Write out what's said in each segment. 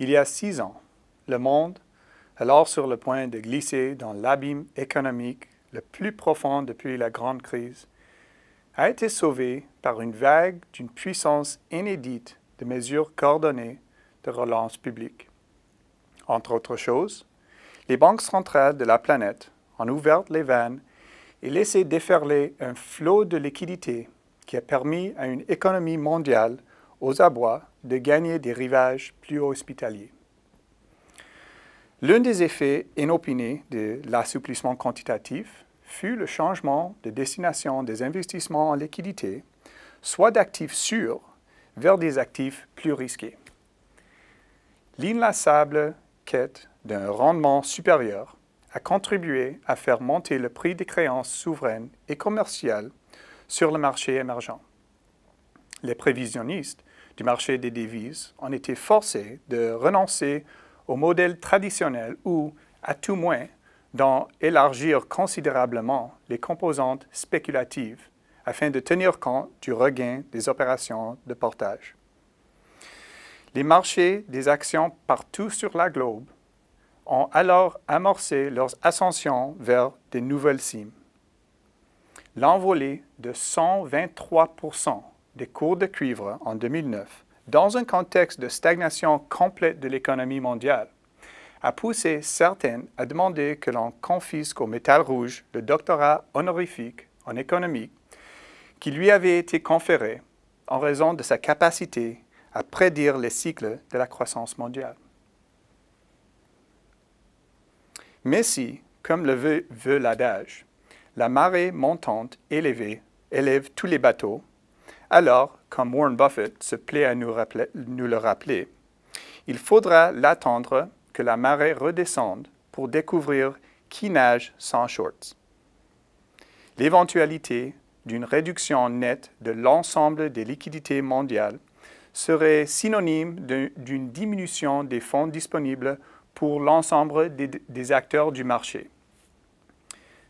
Il y a 6 ans, le monde, alors sur le point de glisser dans l'abîme économique le plus profond depuis la grande crise, a été sauvé par une vague d'une puissance inédite de mesures coordonnées de relance publique. Entre autres choses, les banques centrales de la planète ont ouvert les vannes et laissé déferler un flot de liquidités qui a permis à une économie mondiale aux abois de gagner des rivages plus hospitaliers. L'un des effets inopinés de l'assouplissement quantitatif fut le changement de destination des investissements en liquidité, soit d'actifs sûrs vers des actifs plus risqués. L'inlassable quête d'un rendement supérieur a contribué à faire monter le prix des créances souveraines et commerciales sur le marché émergent. Les prévisionnistes du marché des devises ont été forcés de renoncer au modèle traditionnel ou, à tout moins, d'en élargir considérablement les composantes spéculatives afin de tenir compte du regain des opérations de portage. Les marchés des actions partout sur la globe ont alors amorcé leur ascension vers de nouvelles cimes. L'envolée de 123% des cours de cuivre en 2009, dans un contexte de stagnation complète de l'économie mondiale, a poussé certaines à demander que l'on confisque au métal rouge le doctorat honorifique en économie qui lui avait été conféré en raison de sa capacité à prédire les cycles de la croissance mondiale. Mais si, comme le veut l'adage, la marée montante élève tous les bateaux, alors, comme Warren Buffett se plaît à nous le rappeler, il faudra l'attendre que la marée redescende pour découvrir qui nage sans shorts. L'éventualité d'une réduction nette de l'ensemble des liquidités mondiales serait synonyme d'une diminution des fonds disponibles pour l'ensemble des acteurs du marché.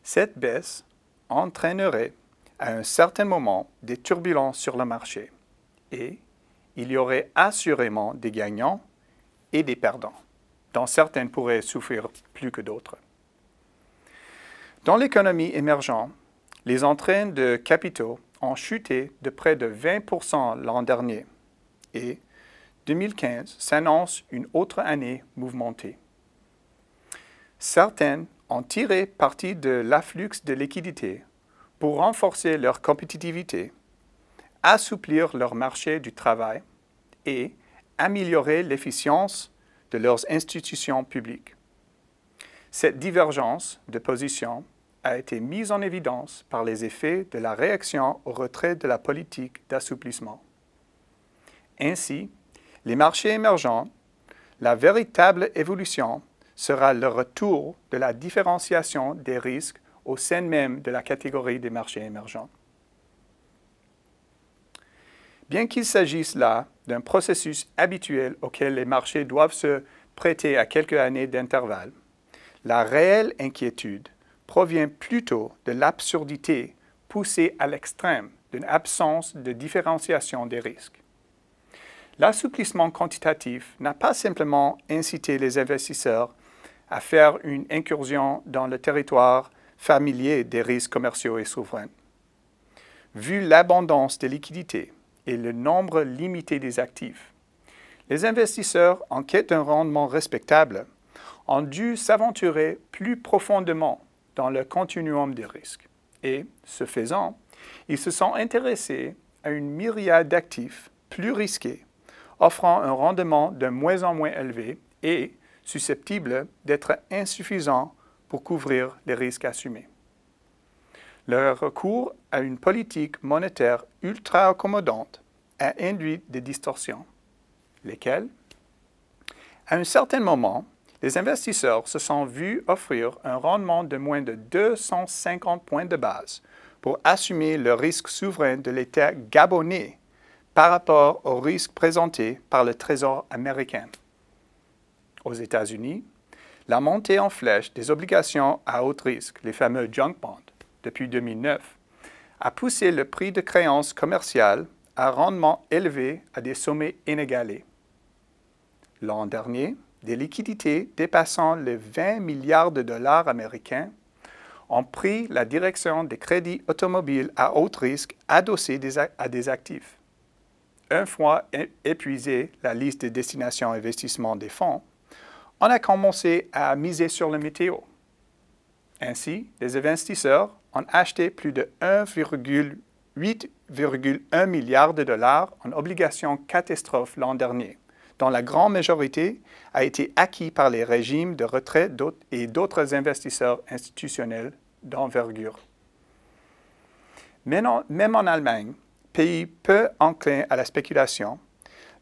Cette baisse entraînerait à un certain moment des turbulences sur le marché et il y aurait assurément des gagnants et des perdants, dont certains pourraient souffrir plus que d'autres. Dans l'économie émergente, les entrées de capitaux ont chuté de près de 20% l'an dernier et 2015 s'annonce une autre année mouvementée. Certaines ont tiré parti de l'afflux de liquidités pour renforcer leur compétitivité, assouplir leur marché du travail et améliorer l'efficience de leurs institutions publiques. Cette divergence de position a été mise en évidence par les effets de la réaction au retrait de la politique d'assouplissement. Ainsi, les marchés émergents, la véritable évolution sera le retour de la différenciation des risques au sein même de la catégorie des marchés émergents. Bien qu'il s'agisse là d'un processus habituel auquel les marchés doivent se prêter à quelques années d'intervalle, la réelle inquiétude provient plutôt de l'absurdité poussée à l'extrême d'une absence de différenciation des risques. L'assouplissement quantitatif n'a pas simplement incité les investisseurs à faire une incursion dans le territoire familier des risques commerciaux et souverains. Vu l'abondance des liquidités et le nombre limité des actifs, les investisseurs en quête d'un rendement respectable ont dû s'aventurer plus profondément dans le continuum des risques. Et, ce faisant, ils se sont intéressés à une myriade d'actifs plus risqués, offrant un rendement de moins en moins élevé et susceptibles d'être insuffisants pour couvrir les risques assumés. Leur recours à une politique monétaire ultra accommodante a induit des distorsions, lesquelles, à un certain moment, les investisseurs se sont vus offrir un rendement de moins de 250 points de base pour assumer le risque souverain de l'État gabonais par rapport au risque présenté par le Trésor américain. Aux États-Unis, la montée en flèche des obligations à haut risque, les fameux junk bonds, depuis 2009, a poussé le prix de créances commerciales à rendement élevé à des sommets inégalés. L'an dernier, des liquidités dépassant les 20 milliards de dollars américains ont pris la direction des crédits automobiles à haut risque adossés à des actifs. Une fois épuisée la liste des destinations investissement des fonds, on a commencé à miser sur le météo. Ainsi, les investisseurs ont acheté plus de 8,1 milliard de dollars en obligations catastrophes l'an dernier, dont la grande majorité a été acquis par les régimes de retraite et d'autres investisseurs institutionnels d'envergure. Même en Allemagne, pays peu enclin à la spéculation,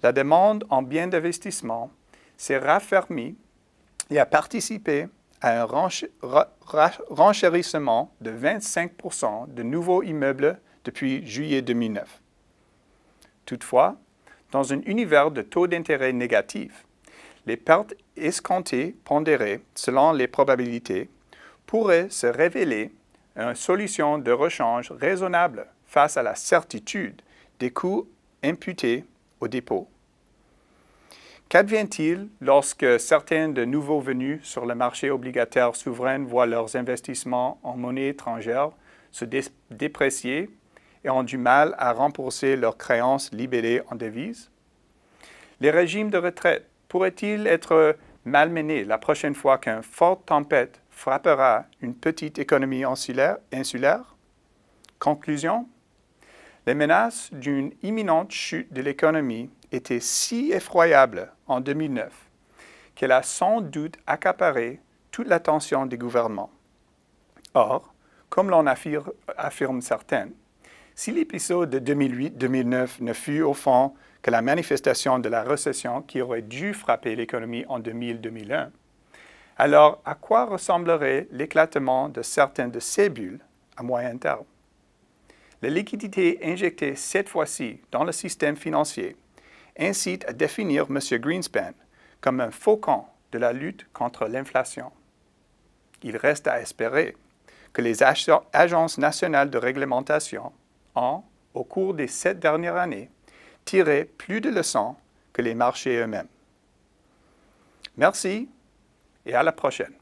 la demande en biens d'investissement s'est raffermie et a participé à un renchérissement de 25% de nouveaux immeubles depuis juillet 2009. Toutefois, dans un univers de taux d'intérêt négatifs, les pertes escomptées pondérées selon les probabilités pourraient se révéler une solution de rechange raisonnable face à la certitude des coûts imputés au dépôt. Qu'advient-il lorsque certains de nouveaux venus sur le marché obligataire souverain voient leurs investissements en monnaie étrangère se déprécier et ont du mal à rembourser leurs créances libellées en devises? Les régimes de retraite pourraient-ils être malmenés la prochaine fois qu'une forte tempête frappera une petite économie insulaire? Conclusion: les menaces d'une imminente chute de l'économie étaient si effroyables en 2009 qu'elle a sans doute accaparé toute l'attention des gouvernements. Or, comme l'on affirme certains, si l'épisode de 2008-2009 ne fut au fond que la manifestation de la récession qui aurait dû frapper l'économie en 2000-2001, alors à quoi ressemblerait l'éclatement de certaines de ces bulles à moyen terme? Les liquidités injectées cette fois-ci dans le système financier incitent à définir M. Greenspan comme un faucon de la lutte contre l'inflation. Il reste à espérer que les agences nationales de réglementation ont, au cours des 7 dernières années, tiré plus de leçons que les marchés eux-mêmes. Merci et à la prochaine.